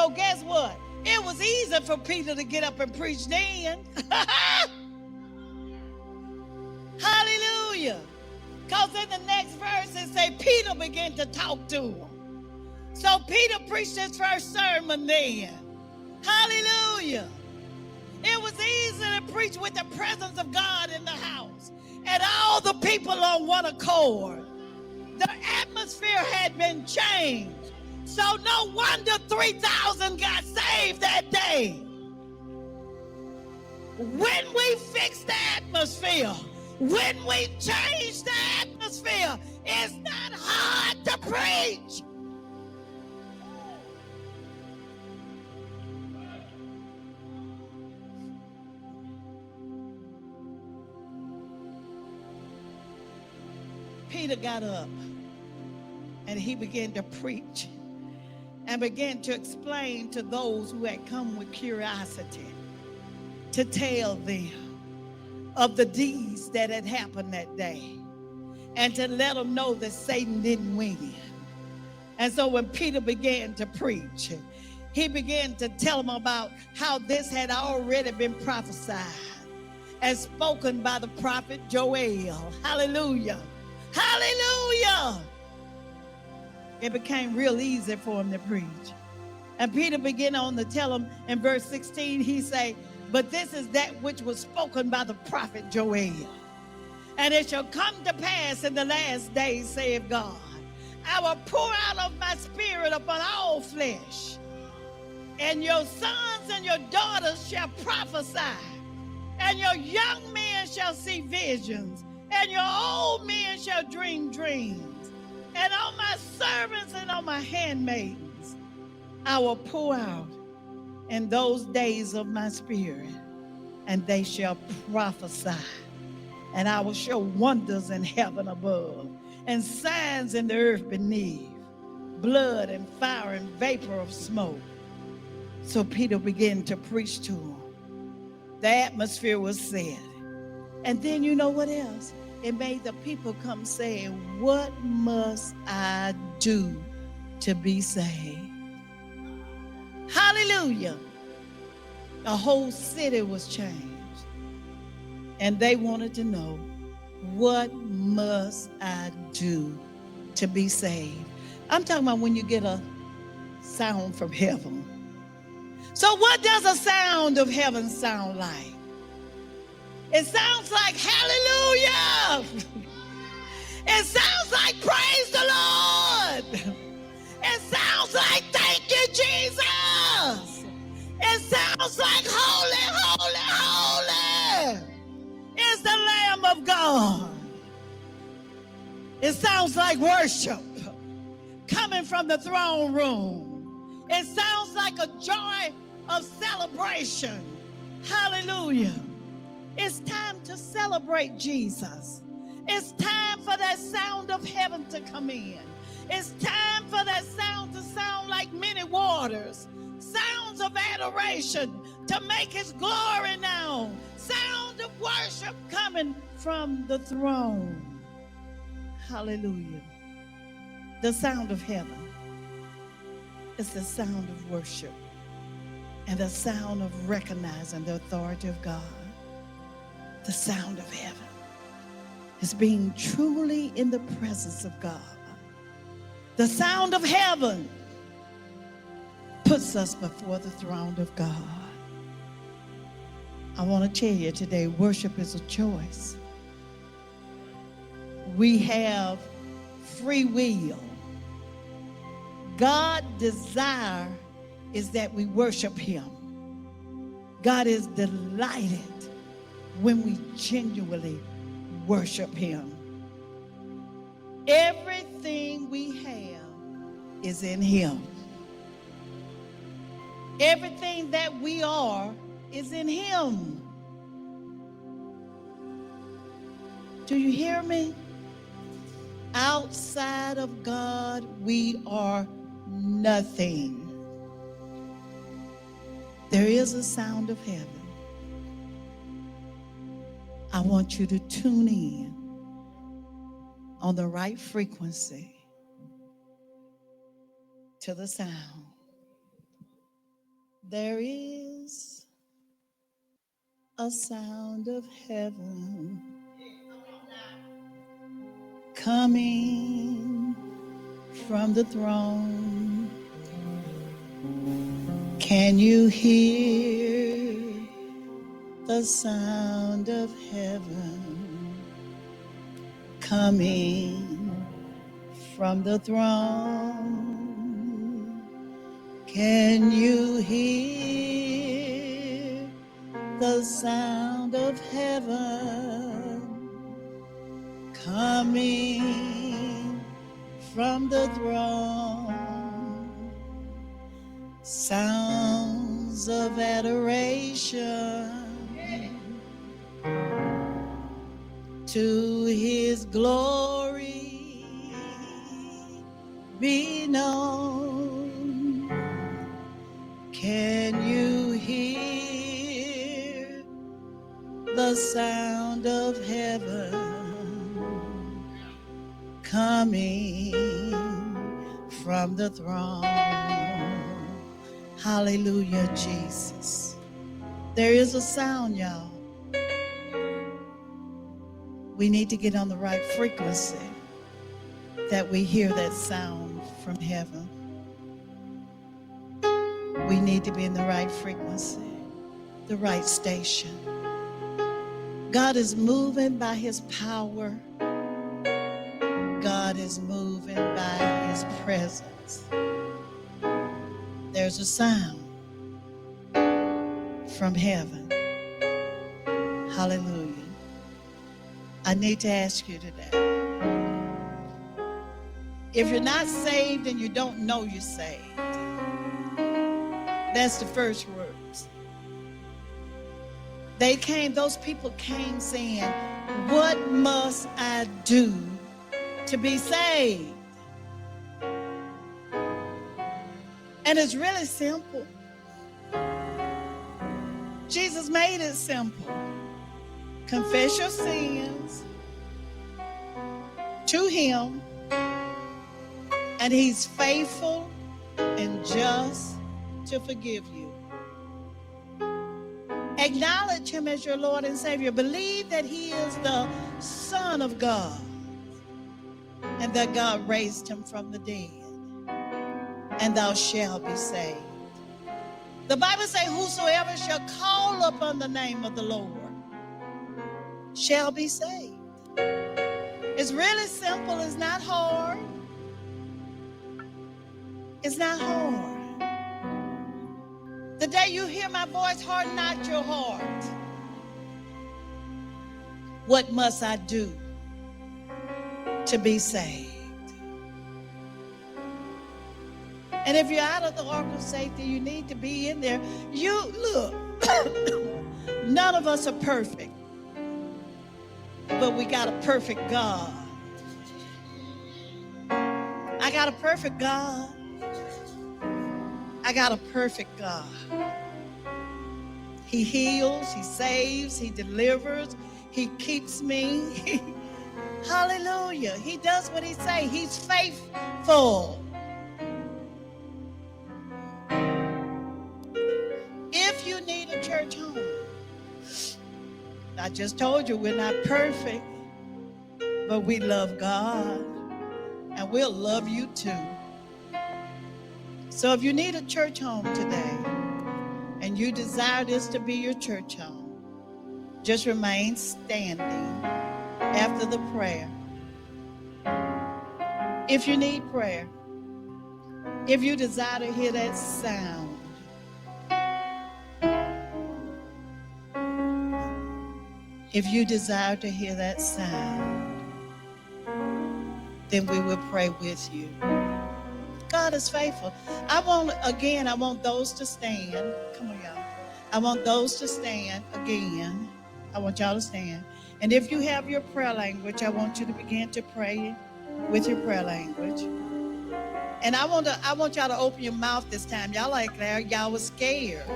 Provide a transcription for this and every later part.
So guess what? It was easy for Peter to get up and preach then. Hallelujah. Because in the next verse it say Peter began to talk to him. So Peter preached his first sermon then. Hallelujah. It was easy to preach with the presence of God in the house and all the people on one accord. The atmosphere had been changed. So no wonder 3,000 got saved that day. When we fix the atmosphere, when we change the atmosphere, it's not hard to preach. Peter got up and he began to preach and began to explain to those who had come with curiosity to tell them of the deeds that had happened that day and to let them know that Satan didn't win. And so when Peter began to preach, he began to tell them about how this had already been prophesied and spoken by the prophet Joel. Hallelujah. Hallelujah. It became real easy for him to preach. And Peter began on to tell him in verse 16, he say, but this is that which was spoken by the prophet Joel. And it shall come to pass in the last days, saith God, I will pour out of my spirit upon all flesh. And your sons and your daughters shall prophesy. And your young men shall see visions. And your old men shall dream dreams. And on my servants and on my handmaidens, I will pour out in those days of my spirit, and they shall prophesy. And I will show wonders in heaven above, and signs in the earth beneath, blood and fire and vapor of smoke. So Peter began to preach to him. The atmosphere was set. And then you know what else? It made the people come saying, what must I do to be saved? Hallelujah. The whole city was changed. And they wanted to know, what must I do to be saved? I'm talking about when you get a sound from heaven. So what does a sound of heaven sound like? It sounds like hallelujah. It sounds like praise the Lord. It sounds like thank you, Jesus. It sounds like holy, holy, holy is the Lamb of God. It sounds like worship coming from the throne room. It sounds like a joy of celebration. Hallelujah. It's time to celebrate Jesus. It's time for that sound of heaven to come in. It's time for that sound to sound like many waters. Sounds of adoration to make his glory known. Sound of worship coming from the throne. Hallelujah. The sound of heaven is the sound of worship and the sound of recognizing the authority of God. The sound of heaven is being truly in the presence of God. The sound of heaven puts us before the throne of God. I want to tell you today, worship is a choice. We have free will. God's desire is that we worship him. God is delighted when we genuinely worship him. Everything we have is in him. Everything that we are is in him. Do you hear me? Outside of God, we are nothing. There is a sound of heaven. I want you to tune in on the right frequency to the sound There is a sound of heaven coming from the throne. Can you hear the sound of heaven coming from the throne? Can you hear the sound of heaven coming from the throne? Sounds of adoration to his glory be known. Can you hear the sound of heaven coming from the throne? Hallelujah, Jesus. There is a sound, y'all. We need to get on the right frequency that we hear that sound from heaven. We need to be in the right frequency, the right station. God is moving by his power. God is moving by his presence. There's a sound from heaven. Hallelujah. I need to ask you today, if you're not saved and you don't know you're saved, that's the first words. Those people came saying, what must I do to be saved? And it's really simple. Jesus made it simple. Confess your sins to him, and he's faithful and just to forgive you. Acknowledge him as your Lord and Savior. Believe that he is the Son of God and that God raised him from the dead, and thou shalt be saved. The Bible says, whosoever shall call upon the name of the Lord shall be saved. It's really simple. It's not hard. It's not hard. The day you hear my voice, harden not your heart. What must I do to be saved? And if you're out of the ark of safety, you need to be in there. You look, none of us are perfect, but we got a perfect God. I got a perfect God. I got a perfect God. He heals, he saves, he delivers, he keeps me. Hallelujah. He does what he says. He's faithful. If you need a church home, I just told you we're not perfect, but we love God, and we'll love you too. So if you need a church home today, and you desire this to be your church home, just remain standing after the prayer. If you need prayer, if you desire to hear that sound, if you desire to hear that sound, then we will pray with you. God is faithful. I want those to stand. Come on, y'all. I want those to stand again. I want y'all to stand. And if you have your prayer language, I want you to begin to pray with your prayer language. And I want y'all to open your mouth this time. Y'all like that. Y'all was scared.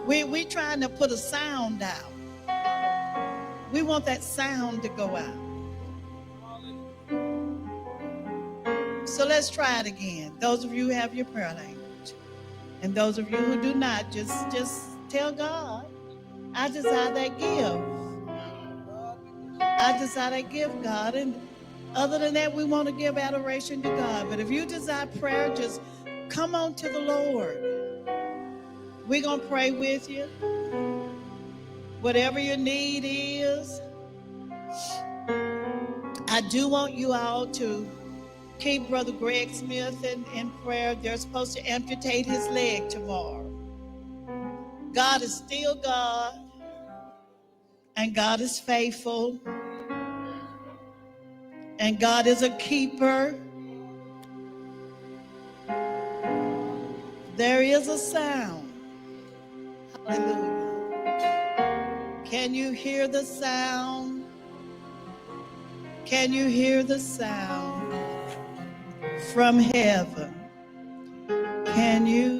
We trying to put a sound out. We want that sound to go out. So let's try it again. Those of you who have your prayer language. And those of you who do not, just tell God, I desire that gift. I desire that gift, God. And other than that, we want to give adoration to God. But if you desire prayer, just come on to the Lord. We're going to pray with you. Whatever your need is, I do want you all to keep Brother Greg Smith in prayer. They're supposed to amputate his leg tomorrow. God is still God, and God is faithful, and God is a keeper. There is a sound. Hallelujah. Can you hear the sound? Can you hear the sound from heaven? Can you?